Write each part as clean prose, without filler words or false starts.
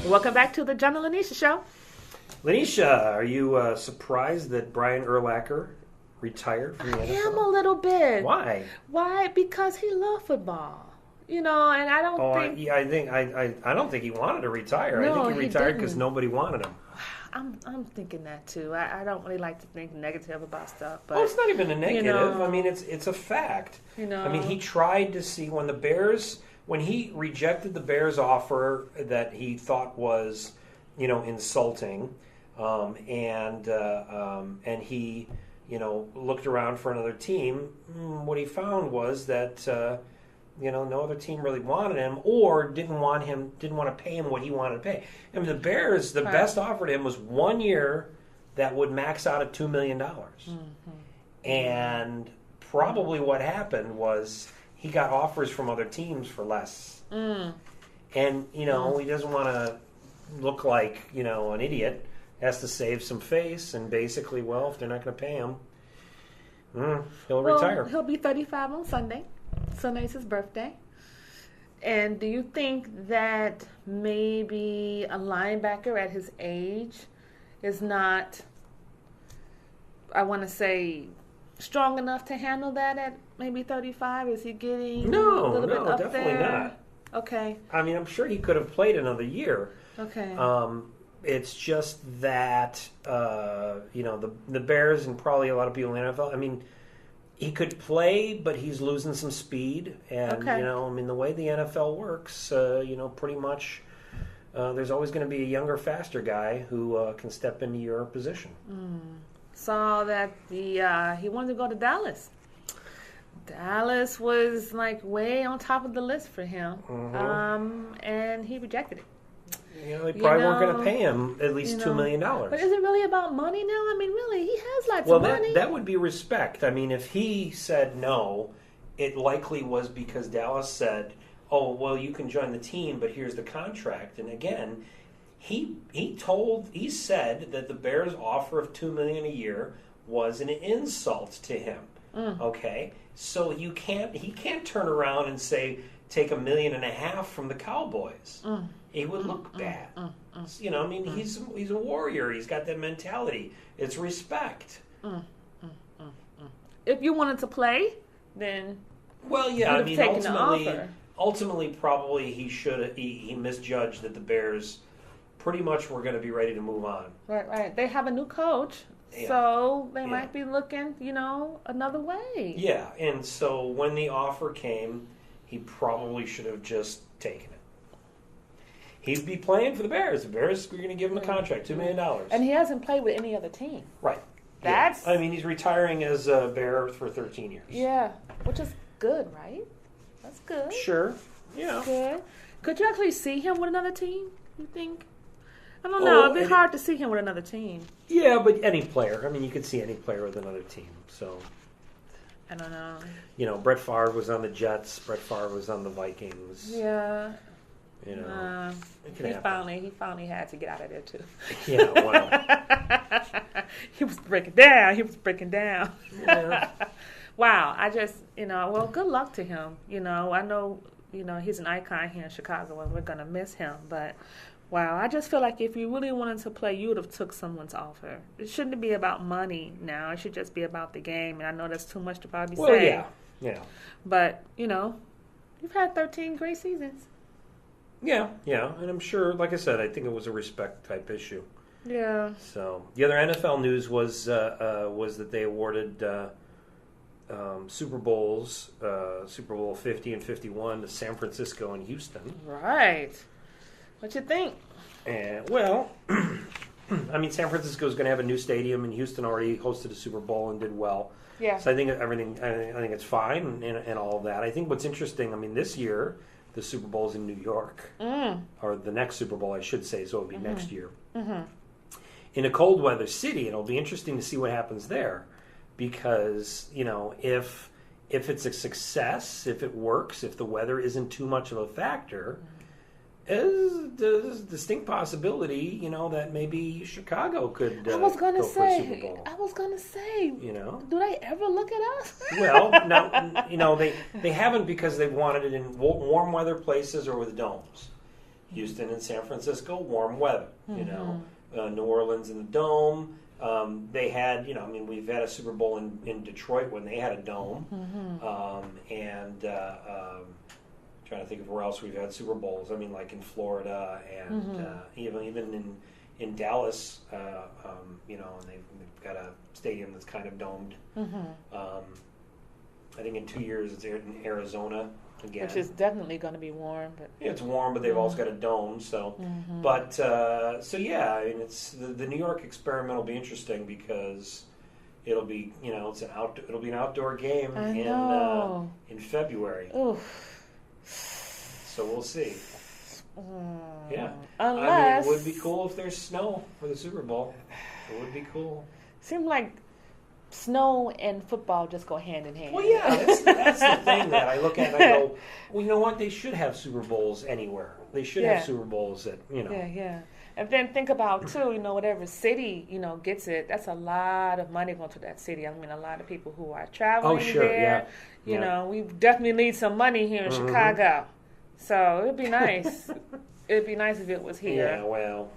Welcome back to the John and Linetia Show. Linetia, are you surprised that Brian Urlacher retired from the NFL? I am a little bit. Why? Why? Because he loved football. And I don't think... I don't think he wanted to retire. No, I think he retired because didn't. nobody wanted him. I'm thinking that too. I don't really like to think negative about stuff, but Well, it's not even a negative. I mean, it's a fact. I mean, he tried to see when he rejected the Bears offer that he thought was, insulting, and he, looked around for another team. What he found was that, no other team really wanted him or didn't want to pay him what he wanted to pay. I mean, the Bears, the best offer to him was 1 year that would max out at $2 million. Mm-hmm. And probably what happened was he got offers from other teams for less. Mm. And, he doesn't want to look like, an idiot. Has to save some face, and basically, if they're not going to pay him, he'll retire. He'll be 35 on Sunday. Sunday's his birthday. And do you think that maybe a linebacker at his age is not, I want to say, strong enough to handle that at maybe 35? Is he getting a little bit up definitely there? Not. Okay. I mean, I'm sure he could have played another year. Okay. It's just that, the Bears and probably a lot of people in the NFL, I mean, he could play, but he's losing some speed. And, the way the NFL works, pretty much there's always going to be a younger, faster guy who can step into your position. Saw that he wanted to go to Dallas. Dallas was way on top of the list for him. Mm-hmm. And he rejected it. They probably weren't going to pay him at least $2 million. But is it really about money now? I mean, really, he has lots of money. Well, that would be respect. I mean, if he said no, it likely was because Dallas said, "Oh, well, you can join the team, but here's the contract." And again, he said that the Bears' offer of $2 million a year was an insult to him. Okay, so he can't turn around and say take $1.5 million from the Cowboys. He would look bad. He's a warrior. He's got that mentality. It's respect. If you wanted to play, then ultimately, probably he misjudged that the Bears pretty much were going to be ready to move on. Right. They have a new coach, so they might be looking, another way. Yeah, and so when the offer came, he probably should have just taken it. He'd be playing for the Bears. The Bears were going to give him a contract, $2 million. And he hasn't played with any other team. Right. That's... Yeah. I mean, he's retiring as a Bear for 13 years. Yeah, which is good, right? That's good. Sure. Yeah. Good. Could you actually see him with another team, you think? I don't know. It'd be hard to see him with another team. Yeah, but any player. I mean, you could see any player with another team. So... I don't know. Brett Favre was on the Jets. Brett Favre was on the Vikings. Yeah. He finally had to get out of there too. Yeah, well. He was breaking down. Yeah. Wow. I just, good luck to him. I know, he's an icon here in Chicago and we're going to miss him. But, wow, I just feel like if you really wanted to play, you would have took someone's offer. It shouldn't be about money now. It should just be about the game. And I know that's too much to probably say. Yeah. But, you've had 13 great seasons. Yeah, and I'm sure, like I said, I think it was a respect type issue. Yeah. So the other NFL news was that they awarded Super Bowls, Super Bowl 50 and 51, to San Francisco and Houston. Right. What you think? And San Francisco's going to have a new stadium, and Houston already hosted a Super Bowl and did well. Yeah. So I think it's fine and all of that. I think what's interesting, this year, the Super Bowl's in New York, or the next Super Bowl, I should say, so it'll be next year. Mm-hmm. In a cold weather city, it'll be interesting to see what happens there, because if it's a success, if it works, if the weather isn't too much of a factor, there's a distinct possibility, that maybe Chicago could go for a Super Bowl. I was gonna say, do they ever look at us? Well, now, they haven't, because they wanted it in warm weather places or with domes. Houston and San Francisco, warm weather. You know, New Orleans in the dome. They had, you know, I mean, we've had a Super Bowl in Detroit when they had a dome, trying to think of where else we've had Super Bowls. I mean, like in Florida and even in Dallas, you know, and they've got a stadium that's kind of domed. I think in 2 years it's in Arizona again, which is definitely going to be warm. But yeah, it's warm, but they've also got a dome. So, but so yeah, I mean, it's the New York experiment will be interesting because it'll be, you know, it'll be an outdoor game in February. Oof. So we'll see. Yeah, Unless, I mean, it would be cool if there's snow for the Super Bowl. It would be cool. Seems like snow and football just go hand in hand. Well, yeah, that's the thing that I look at and I go, well, you know what? They should have Super Bowls anywhere. They should have Super Bowls that, you know. Yeah. And then think about, too, you know, whatever city, you know, gets it, that's a lot of money going to that city. I mean, a lot of people who are traveling there. You know, we definitely need some money here in Chicago. So it would be nice. It would be nice if it was here. Yeah, well,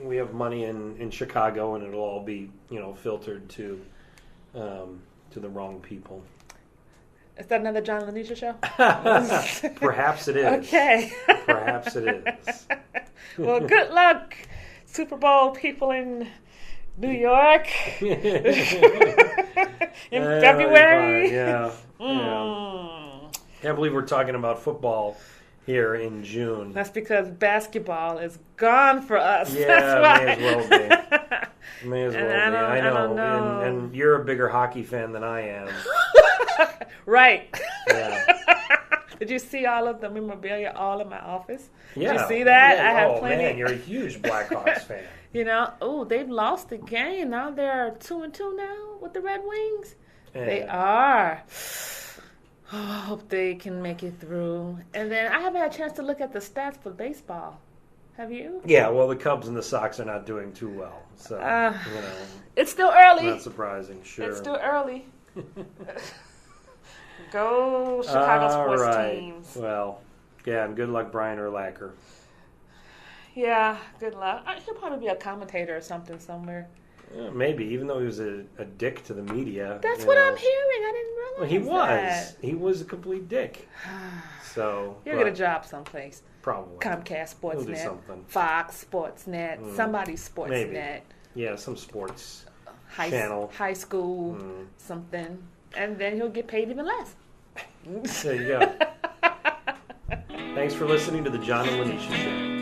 we have money in Chicago, and it'll all be, you know, filtered to the wrong people. Is that another John Linetia show? Perhaps it is. Okay. Perhaps it is. Well, good luck, Super Bowl people in New York in February. Yeah. Can't believe we're talking about football here in June. That's because basketball is gone for us. Yeah, that's why. may as well be. May as well be. I know. I don't know. And you're a bigger hockey fan than I am. Right. Yeah. Did you see all of the memorabilia all in my office? Yeah. Did you see that? Yeah. I have plenty. Man, you're a huge Blackhawks fan. You know, they've lost the game. Now they're 2-2 now with the Red Wings. Yeah. They are. I hope they can make it through. And then I haven't had a chance to look at the stats for baseball. Have you? Yeah, well, the Cubs and the Sox are not doing too well. So, you know. It's still early. Not surprising, sure. It's still early. Go Chicago sports teams. Well, yeah, and good luck, Brian Urlacher. Yeah, good luck. He'll probably be a commentator or something somewhere. Yeah, maybe, even though he was a dick to the media. That's what I'm hearing. I didn't realize he was. that. He was a complete dick. So he'll get a job someplace. Probably. Comcast Sportsnet. He'll do something. Fox Sportsnet. Somebody's Sportsnet. Maybe. Yeah, some sports channel. High school, something. And then he'll get paid even less. There you go. Thanks for listening to the John and Linetia Show.